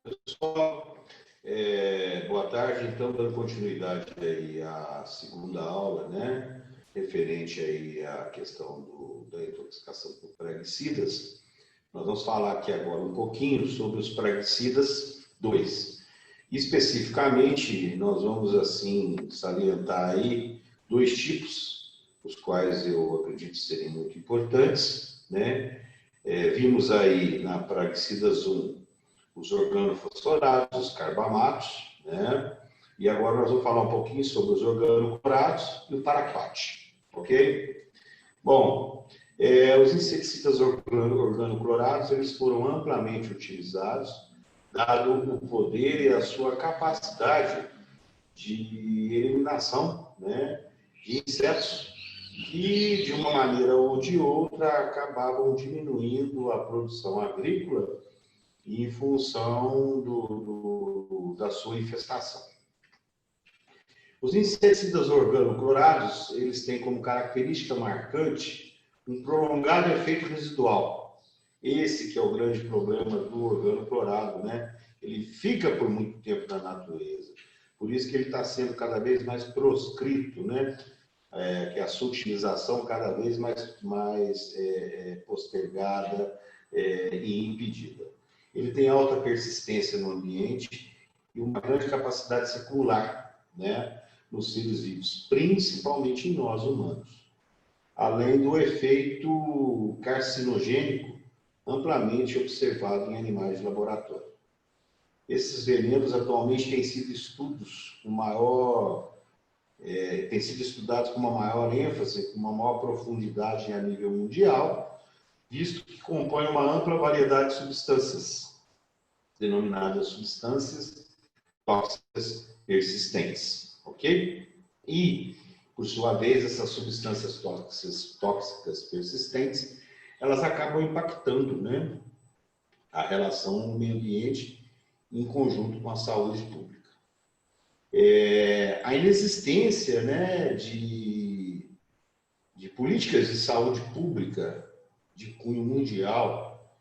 Pessoal, boa tarde. Então, dando continuidade aí à segunda aula, né, referente aí à questão da intoxicação por praguicidas, nós vamos falar aqui agora um pouquinho sobre os praguicidas 2. Especificamente, nós vamos assim salientar aí dois tipos, os quais eu acredito serem muito importantes, né? Vimos aí na praguicidas 1 os organofosforados, os carbamatos, né? E agora nós vamos falar um pouquinho sobre os organoclorados e o paraquat, ok? Bom, os inseticidas organoclorados, eles foram amplamente utilizados, dado o poder e a sua capacidade de eliminação, né, de insetos que, de uma maneira ou de outra, acabavam diminuindo a produção agrícola em função da sua infestação. Os inseticidas organoclorados, eles têm como característica marcante um prolongado efeito residual. Esse que é o grande problema do organoclorado, né? Ele fica por muito tempo na natureza. Por isso que ele está sendo cada vez mais proscrito, né? Que a sua utilização cada vez mais postergada e impedida. Ele tem alta persistência no ambiente e uma grande capacidade circular, né, nos seres vivos, principalmente em nós humanos. Além do efeito carcinogênico amplamente observado em animais de laboratório. Esses venenos atualmente têm sido estudados com uma maior ênfase, com uma maior profundidade a nível mundial, visto que compõem uma ampla variedade de substâncias, denominadas substâncias tóxicas persistentes, ok? E, por sua vez, essas substâncias tóxicas persistentes, elas acabam impactando, né, a relação no meio ambiente em conjunto com a saúde pública. A inexistência, né, de políticas de saúde pública de cunho mundial,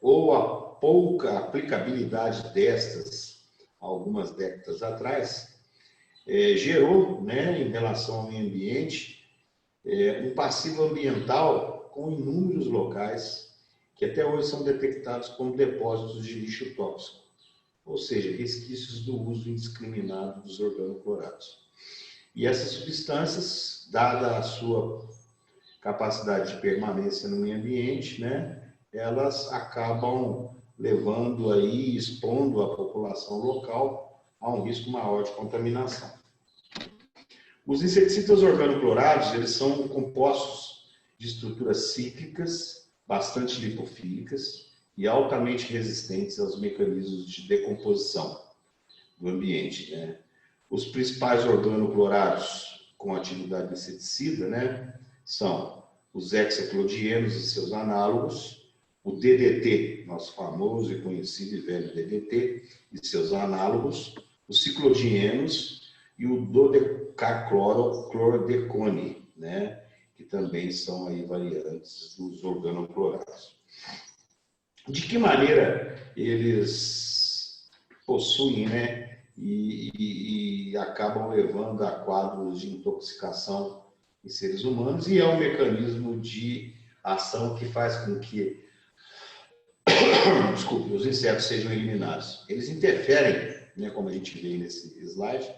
ou a pouca aplicabilidade destas, algumas décadas atrás, gerou, né, em relação ao meio ambiente, um passivo ambiental com inúmeros locais que até hoje são detectados como depósitos de lixo tóxico, ou seja, resquícios do uso indiscriminado dos organoclorados. E essas substâncias, dada a sua capacidade de permanência no meio ambiente, né, elas acabam levando aí, expondo a população local a um risco maior de contaminação. Os inseticidas organoclorados, eles são compostos de estruturas cíclicas, bastante lipofílicas e altamente resistentes aos mecanismos de decomposição do ambiente, né? Os principais organoclorados com atividade inseticida, né, são os hexaclodienos e seus análogos, o DDT, nosso famoso e conhecido e velho DDT e seus análogos, os ciclodienos e o dodecacloroclordecone, né, que também são aí variantes dos organoclorados. De que maneira eles possuem, né, e acabam levando a quadros de intoxicação em seres humanos, e é um mecanismo de ação que faz com que os insetos sejam eliminados. Eles interferem, né, como a gente vê nesse slide,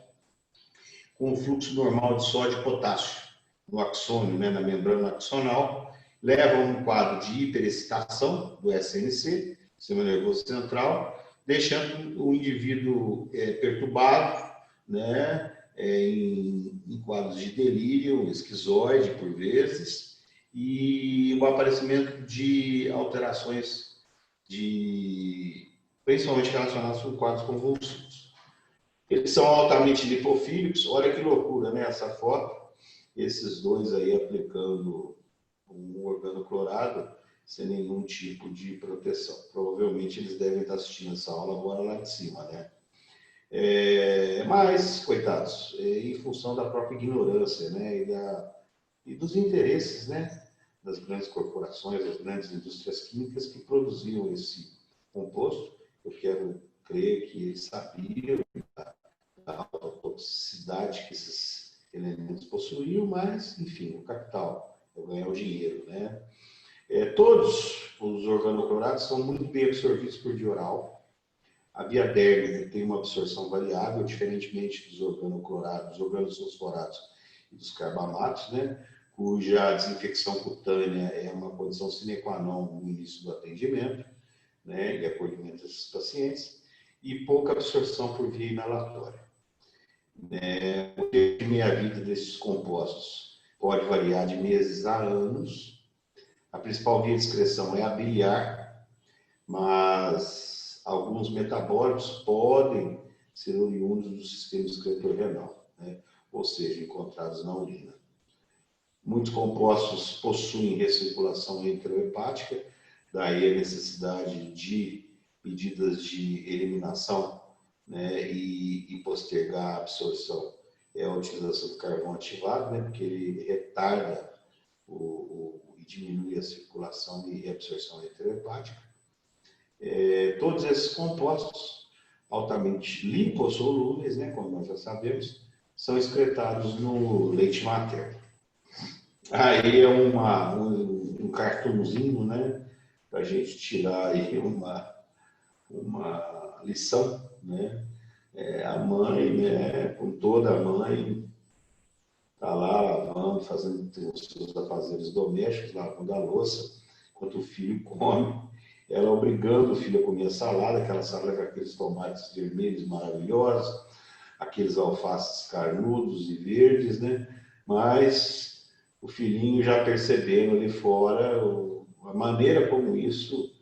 com o fluxo normal de sódio e potássio no axônio, né, na membrana axonal, levam a um quadro de hiperexcitação do SNC, sistema nervoso central, deixando o indivíduo perturbado, né, em quadros de delírio, esquizoide, por vezes, e o aparecimento de alterações principalmente relacionadas com quadros convulsivos. Eles são altamente lipofílicos, olha que loucura, né, essa foto, esses dois aí aplicando um organoclorado sem nenhum tipo de proteção. Provavelmente eles devem estar assistindo essa aula agora lá de cima, né? Mas, coitados, em função da própria ignorância, né, e dos interesses, né, das grandes corporações, das grandes indústrias químicas que produziam esse composto eles sabiam da toxicidade que esses elementos possuíam, mas, enfim, o capital, é ganhar o dinheiro, né? Todos os organoclorados são muito bem absorvidos por via oral. A via dérmica tem uma absorção variável, diferentemente dos organoclorados, dos organofosforados e dos carbamatos, né? Cuja desinfecção cutânea é uma condição sine qua non no início do atendimento, né? E acolhimento desses pacientes, e pouca absorção por via inalatória. O tempo de meia-vida desses compostos pode variar de meses a anos. A principal via de excreção é a biliar, mas alguns metabólitos podem ser oriundos do sistema excretor renal, né? Ou seja, encontrados na urina. Muitos compostos possuem recirculação enterohepática, daí a necessidade de medidas de eliminação, né? E postergar a absorção é a utilização do carvão ativado, né? Porque ele retarda e diminui a circulação e reabsorção enterohepática. Todos esses compostos altamente lipossolúveis, né, como nós já sabemos, são excretados no leite materno. Aí é um cartãozinho, né, para a gente tirar aí uma lição, né? A mãe, né, com toda a mãe, está lá lavando, fazendo os seus afazeres domésticos, lavando a louça, enquanto o filho come, ela obrigando o filho a comer a salada, aquela salada com aqueles tomates vermelhos maravilhosos, aqueles alfaces carnudos e verdes, né? Mas o filhinho já percebendo ali fora a maneira como isso,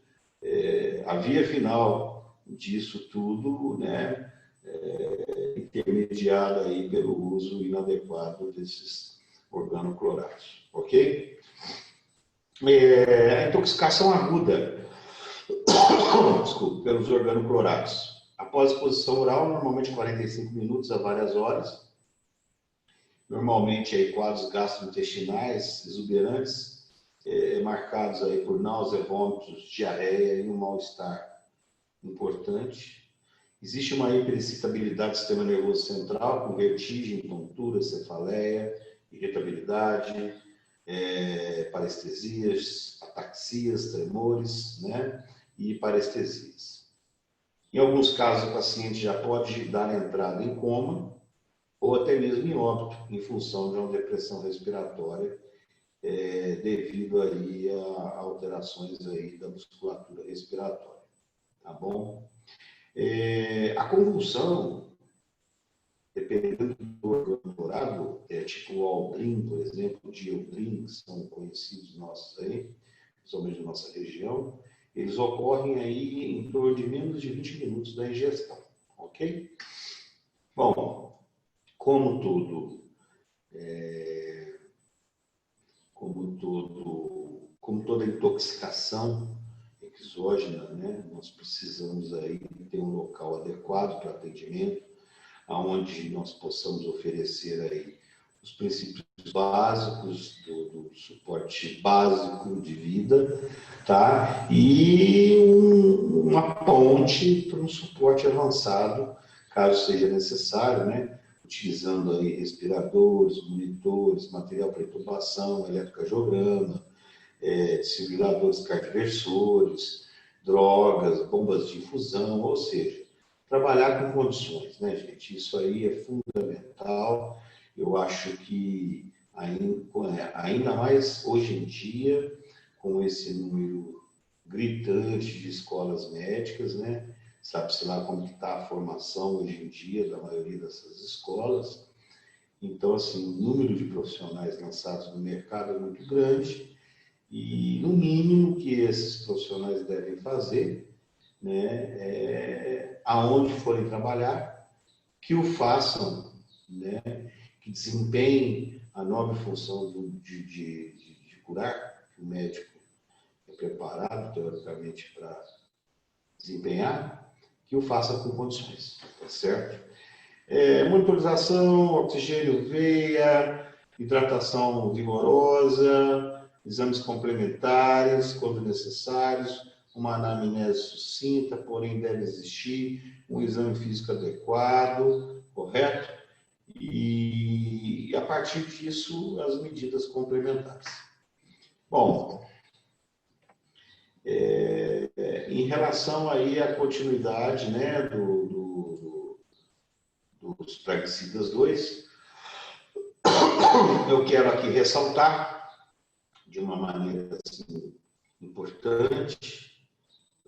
a via final disso tudo, né? Intermediada aí pelo uso inadequado desses organoclorados, ok? A intoxicação aguda, desculpa, pelos organoclorados. Após exposição oral, normalmente 45 minutos a várias horas, normalmente aí quadros gastrointestinais exuberantes, marcados aí por náusea, vômitos, diarreia e um mal-estar importante. Existe uma hiperexcitabilidade do sistema nervoso central, com vertigem, tontura, cefaleia, irritabilidade, parestesias, ataxias, tremores, né? E parestesias. Em alguns casos, o paciente já pode dar entrada em coma ou até mesmo em óbito, em função de uma depressão respiratória, devido aí a alterações aí da musculatura respiratória, tá bom? A convulsão, dependendo do organoclorado, tipo o Aldrin, por exemplo, o Dieldrin, que são conhecidos nossos aí, principalmente da nossa região, eles ocorrem aí em torno de menos de 20 minutos da ingestão, ok? Bom, como toda intoxicação exógena, né? Nós precisamos aí ter um local adequado para atendimento, aonde nós possamos oferecer aí os princípios básicos do suporte básico de vida, tá? E uma ponte para um suporte avançado, caso seja necessário, né? Utilizando aí respiradores, monitores, material para intubação, eletrocardiograma, desfibriladores cardioversores, drogas, bombas de infusão, ou seja, trabalhar com condições, né, gente? Isso aí é fundamental. Eu acho que ainda mais hoje em dia, com esse número gritante de escolas médicas, né? Sabe-se lá como está a formação hoje em dia da maioria dessas escolas. Então, assim, o número de profissionais lançados no mercado é muito grande. E, no mínimo, que esses profissionais devem fazer, né, aonde forem trabalhar, que o façam, né, que desempenhem a nobre função de curar, que o médico é preparado, teoricamente, para desempenhar, que o faça com condições, tá certo? Monitorização, oxigênio veia, hidratação vigorosa, exames complementares, quando necessários, uma anamnese sucinta, porém deve existir um exame físico adequado, correto? E a partir disso, as medidas complementares. Bom, em relação aí à continuidade, né, dos praguicidas 2, eu quero aqui ressaltar de uma maneira assim, importante,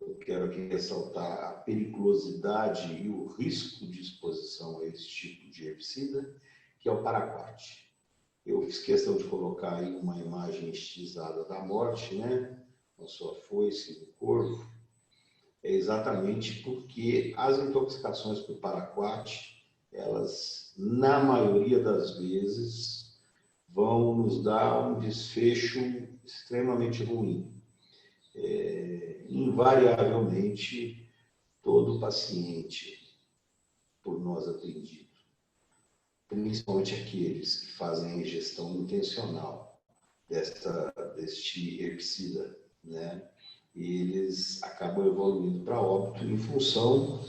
eu quero aqui ressaltar a periculosidade e o risco de exposição a esse tipo de herbicida, que é o paraquat. Eu fiz questão de colocar aí uma imagem estilizada da morte, né, com a sua foice no corvo, é exatamente porque as intoxicações por paraquat, elas, na maioria das vezes, vão nos dar um desfecho extremamente ruim. Invariavelmente, todo paciente, por nós atendido, principalmente aqueles que fazem a ingestão intencional deste herbicida, né? Eles acabam evoluindo para óbito em função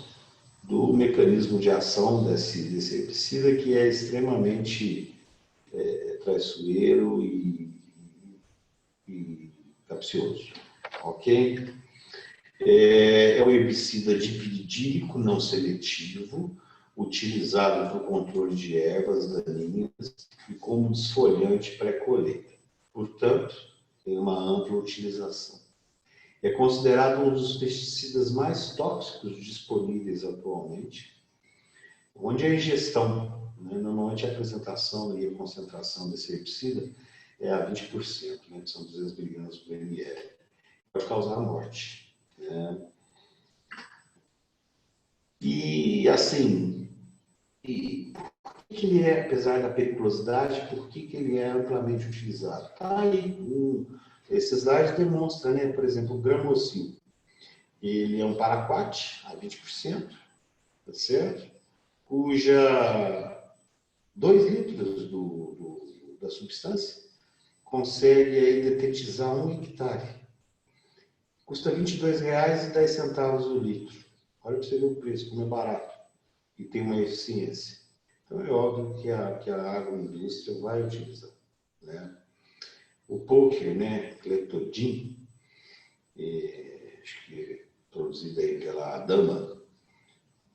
do mecanismo de ação desse herbicida, que é extremamente traiçoeiro e capcioso, ok? É um herbicida dipiridílico não seletivo, utilizado para o controle de ervas daninhas e como desfoliante pré-colheita. Portanto, tem uma ampla utilização. É considerado um dos pesticidas mais tóxicos disponíveis atualmente, onde a ingestão, né, normalmente a apresentação e a concentração desse herbicida é a 20%, né, que são 200 miligramas por ml. Pode causar a morte. Né? E, assim, por que ele é, apesar da periculosidade, por que ele é amplamente utilizado? Tá aí, esses dados demonstram, né, por exemplo, o Gramosil. Ele é um paraquat a 20%, tá certo? Cuja 2 litros da substância consegue aí detetizar 1 hectare. Custa R$ 22,10 o litro. Olha para você ver o preço, como é barato e tem uma eficiência. Então é óbvio que a agroindústria vai utilizar. Né? O poker, né, Cletodin, acho que produzido aí pela Adama,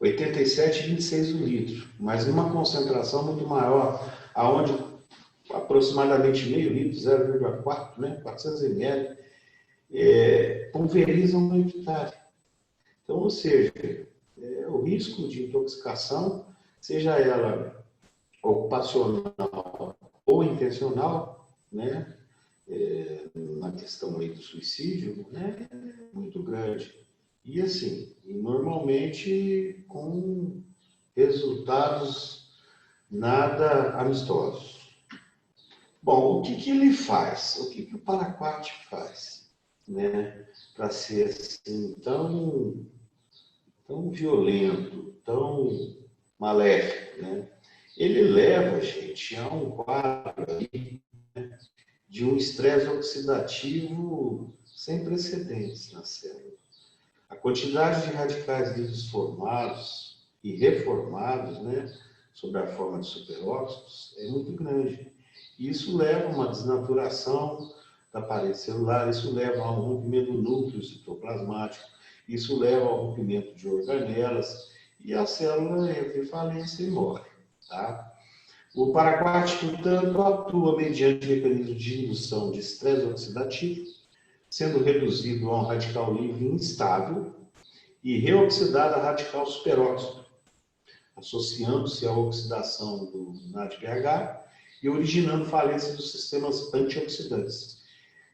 87,26 o litro, mas numa concentração muito maior, aonde aproximadamente meio litro, 0,4, né, 400 ml, pulverizam um hectare. Então, ou seja, o risco de intoxicação, seja ela ocupacional ou intencional, né, na questão aí do suicídio, né, é muito grande. E assim, normalmente com resultados nada amistosos. Bom, o que ele faz? O que o paraquat faz, né, para ser assim tão violento, tão maléfico, né? Ele leva a gente a um quadro aí, né, de um estresse oxidativo sem precedentes na célula. A quantidade de radicais livres formados e reformados, né, sob a forma de superóxidos, é muito grande. E isso leva a uma desnaturação da parede celular, isso leva a um rompimento do núcleo citoplasmático, isso leva ao rompimento de organelas e a célula entra em falência e morre. Tá? O paraquat, portanto, atua mediante mecanismo de indução de estresse oxidativo, sendo reduzido a um radical livre instável e reoxidado a radical superóxido, associando-se à oxidação do NADPH e originando falência dos sistemas antioxidantes,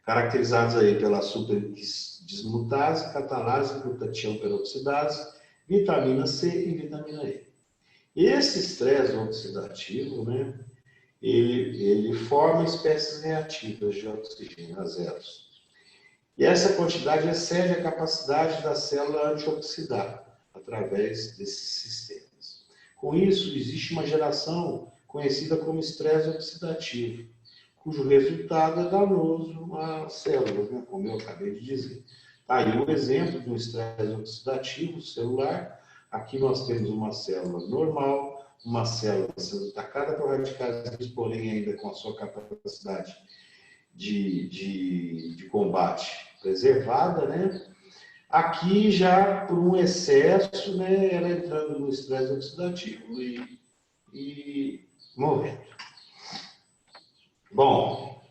caracterizados aí pela superdismutase, catalase, glutatião peroxidase, vitamina C e vitamina E. Esse estresse oxidativo, né, ele forma espécies reativas de oxigênio, azeros. E essa quantidade excede a capacidade da célula antioxidar através desses sistemas. Com isso, existe uma geração conhecida como estresse oxidativo, cujo resultado é danoso às células, né, como eu acabei de dizer. Aí o exemplo de um estresse oxidativo celular, aqui nós temos uma célula normal, uma célula sendo atacada por radicais, porém ainda com a sua capacidade de combate preservada, né? Aqui já por um excesso, né, ela entrando no estresse oxidativo e morrendo. Bom,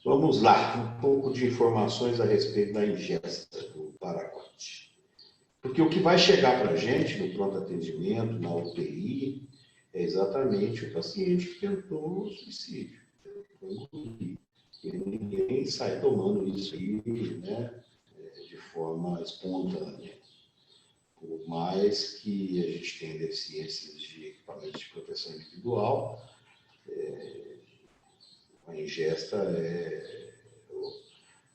vamos lá, um pouco de informações a respeito da ingesta do paraquat. Porque o que vai chegar para a gente no pronto atendimento, na UTI, é exatamente o paciente que tentou o suicídio. E ninguém sai tomando isso aí, né, de forma espontânea. Por mais que a gente tenha deficiências de equipamentos de proteção individual, a ingesta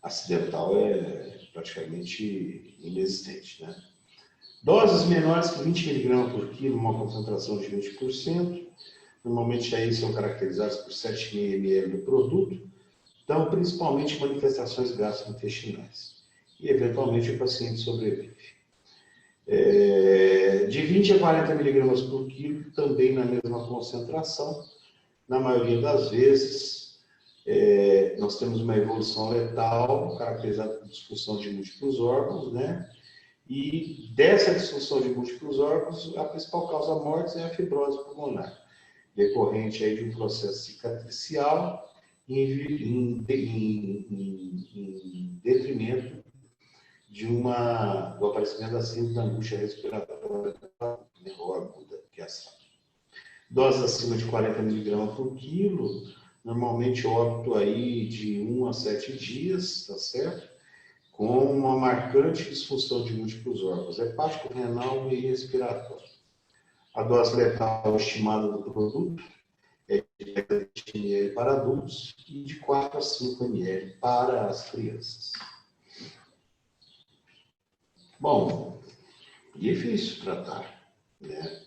acidental é praticamente inexistente, né? Doses menores que 20 mg por quilo, uma concentração de 20%, normalmente aí são caracterizadas por 7 ml do produto, dão principalmente manifestações gastrointestinais. E, eventualmente, o paciente sobrevive. De 20 a 40 mg por quilo, também na mesma concentração. Na maioria das vezes, nós temos uma evolução letal, caracterizada por disfunção de múltiplos órgãos, né? E dessa disfunção de múltiplos órgãos, a principal causa morte é a fibrose pulmonar, decorrente aí de um processo cicatricial em detrimento do aparecimento da síndrome da angústia respiratória aguda, que é essa. Doses acima de 40 mg por quilo, normalmente óbito aí de 1 a 7 dias, tá certo? Com uma marcante disfunção de múltiplos órgãos, hepático, renal e respiratório. A dose letal estimada do produto é de 20 ml para adultos e de 4 a 5 ml para as crianças. Bom, difícil tratar, né?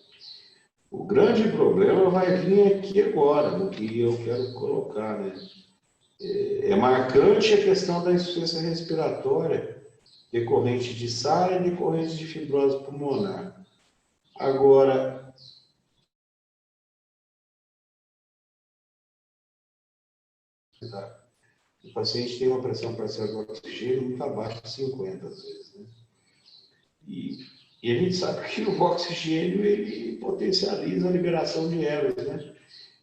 O grande problema vai vir aqui agora, no que eu quero colocar, né? É marcante a questão da insuficiência respiratória decorrente de SARA e decorrente de fibrose pulmonar. Agora, o paciente tem uma pressão parcial de oxigênio muito abaixo de 50, às vezes, né? E a gente sabe que o oxigênio ele potencializa a liberação de ervas, né?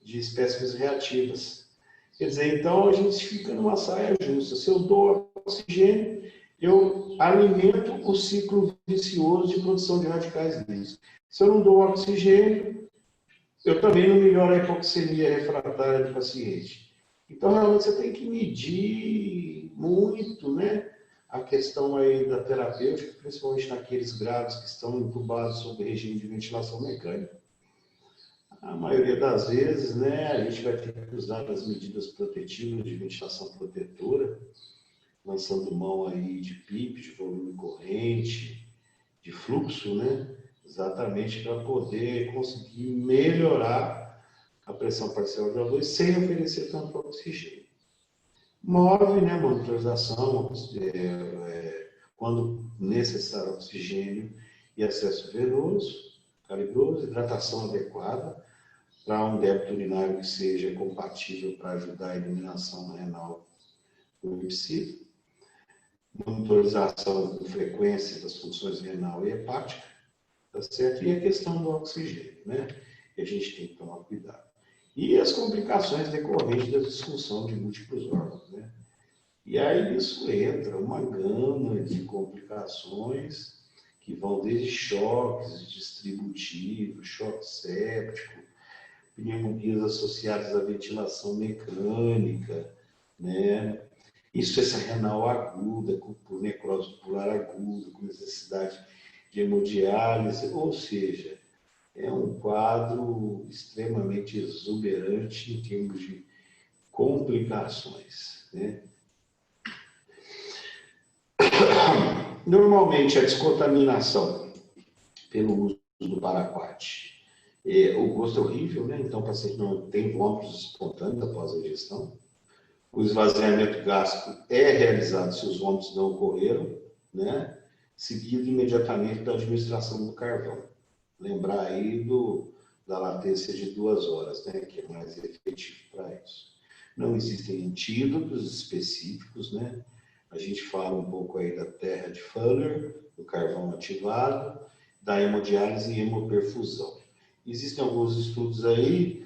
De espécies reativas. Quer dizer, então a gente fica numa saia justa. Se eu dou oxigênio, eu alimento o ciclo vicioso de produção de radicais livres. Se eu não dou oxigênio, eu também não melhoro a hipoxemia refratária do paciente. Então, realmente, você tem que medir muito, né? A questão aí da terapêutica, principalmente naqueles graves que estão entubados sob regime de ventilação mecânica. A maioria das vezes, né, a gente vai ter que usar as medidas protetivas de ventilação protetora, lançando mão aí de PIP, de volume corrente, de fluxo, né, exatamente para poder conseguir melhorar a pressão parcial de O2 sem oferecer tanto oxigênio. Move, né, monitorização, quando necessário oxigênio e acesso venoso, calibroso, hidratação adequada, para um débito urinário que seja compatível para ajudar a eliminação renal do lipídio, monitorização com frequência das funções renal e hepática, tá certo? E a questão do oxigênio, né? Que a gente tem que tomar cuidado. E as complicações decorrentes da disfunção de múltiplos órgãos, né? E aí isso entra uma gama de complicações que vão desde choques distributivos, choque séptico, pneumonias associadas à ventilação mecânica, né? Insuficiência renal aguda, por necrose pular aguda, com necessidade de hemodiálise, ou seja, é um quadro extremamente exuberante em termos de complicações, né? Normalmente, a descontaminação pelo uso do paraquat, o gosto é horrível, né? Então o paciente não tem vômitos espontâneos após a ingestão. O esvaziamento gástrico é realizado se os vômitos não ocorreram, né? Seguido imediatamente da administração do carvão. Lembrar aí da latência de 2 horas, né? Que é mais efetivo para isso. Não existem antídotos específicos, né? A gente fala um pouco aí da terra de Fuller, do carvão ativado, da hemodiálise e hemoperfusão. Existem alguns estudos aí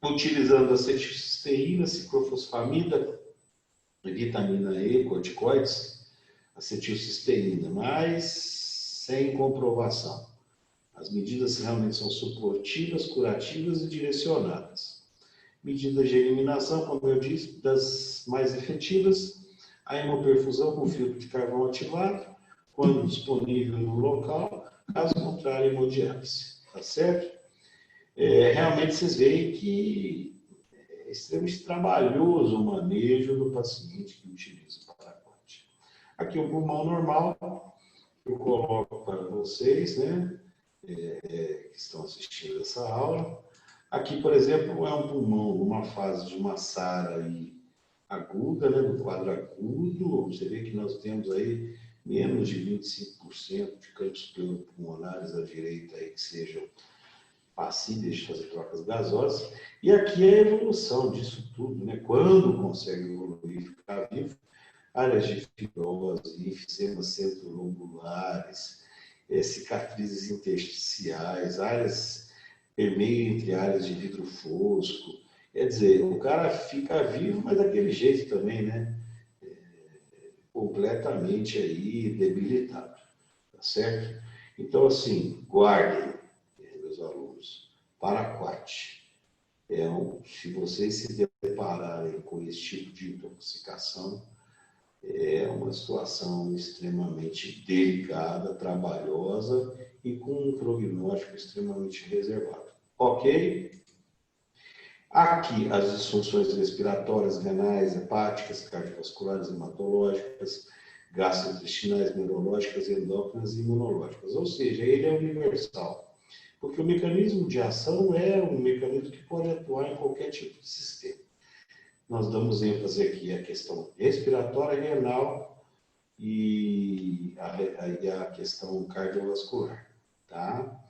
utilizando acetilcisteína, ciclofosfamida, vitamina E, corticoides, acetilcisteína, mas sem comprovação. As medidas realmente são suportivas, curativas e direcionadas. Medidas de eliminação, como eu disse, das mais efetivas, a hemoperfusão com filtro de carvão ativado, quando disponível no local, caso contrário, hemodiálise. Tá certo? Realmente vocês veem que é extremamente trabalhoso o manejo do paciente que utiliza o paraquat. Aqui o pulmão normal, eu coloco para vocês, né, que estão assistindo essa aula. Aqui, por exemplo, é um pulmão numa fase de uma SARA aguda, né, no quadro agudo. Você vê que nós temos aí menos de 25% de campos pulmonares à direita aí que sejam passíveis de fazer trocas gasosas. E aqui é a evolução disso tudo, né? Quando consegue evoluir e ficar vivo, áreas de fibrose, enfisemas centrolobulares, cicatrizes intersticiais, áreas permeiam entre áreas de vidro fosco. Quer dizer, o cara fica vivo, mas daquele jeito também, né? Completamente aí debilitado, tá certo? Então, assim, guardem, meus alunos, paraquat. Se vocês se depararem com esse tipo de intoxicação, é uma situação extremamente delicada, trabalhosa e com um prognóstico extremamente reservado. Ok? Aqui, as disfunções respiratórias, renais, hepáticas, cardiovasculares, hematológicas, gastrointestinais, neurológicas, endócrinas e imunológicas. Ou seja, ele é universal. Porque o mecanismo de ação é um mecanismo que pode atuar em qualquer tipo de sistema. Nós damos ênfase aqui à questão respiratória, renal e a questão cardiovascular, tá?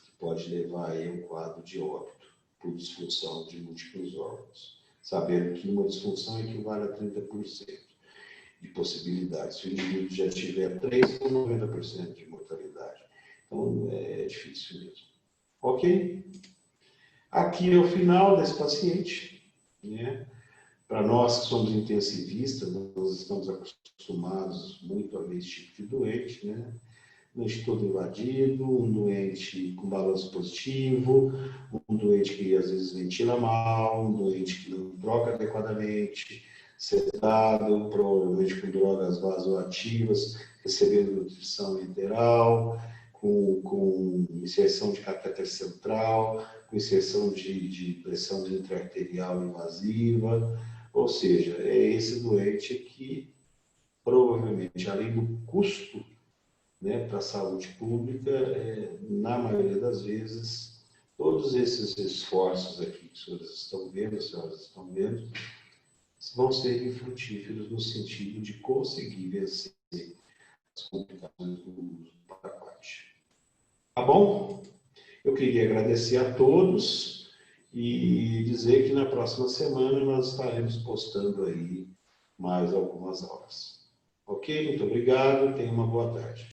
Que pode levar aí a um quadro de óbito por disfunção de múltiplos órgãos, sabendo que uma disfunção equivale a 30% de possibilidade. Se o indivíduo já tiver 3, com 90% de mortalidade. Então, é difícil mesmo. Ok? Aqui é o final desse paciente, né? Para nós que somos intensivistas, nós estamos acostumados muito a ver esse tipo de doente, né? Doente todo invadido, um doente com balanço positivo, um doente que às vezes ventila mal, um doente que não troca adequadamente, sedado, provavelmente com drogas vasoativas, recebendo nutrição enteral, com inserção de catéter central, com inserção de pressão intraarterial invasiva. Ou seja, é esse doente que provavelmente, além do custo, né, para a saúde pública, na maioria das vezes, todos esses esforços aqui que os senhores estão vendo, as senhoras estão vendo, vão ser infrutíferos no sentido de conseguir vencer as complicações do uso do paraquat. Tá bom? Eu queria agradecer a todos e dizer que na próxima semana nós estaremos postando aí mais algumas aulas. Ok? Muito obrigado, tenha uma boa tarde.